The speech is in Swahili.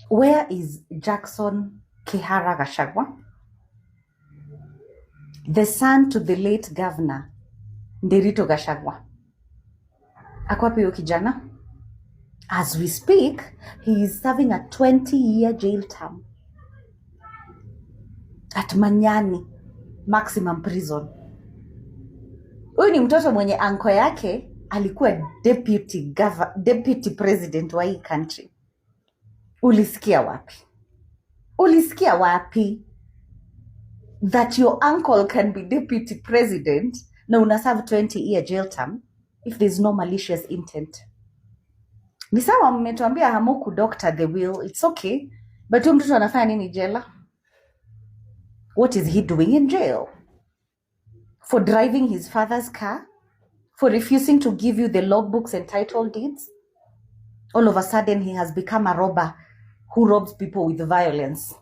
Where is Jackson Kihara Gachagua, the son to the late governor Nderitu Gachagua? Ako wapi huyo kijana? As we speak, he is serving a 20-year jail term at Manyani Maximum Prison. Huyu ni mtoto mwenye anko yake alikuwa deputy president wa hii country. Ulisikia wapi? Ulisikia wapi that your uncle can be deputy president na una serve 20-year jail term if there's no malicious intent? Ni sawa mmetuambia hamuku doctor the will, it's okay, but huyu mtoto anafanya nini jela? What is he doing in jail? For driving his father's car? For refusing to give you the logbooks and title deeds? All of a sudden he has become a robber who robs people with violence.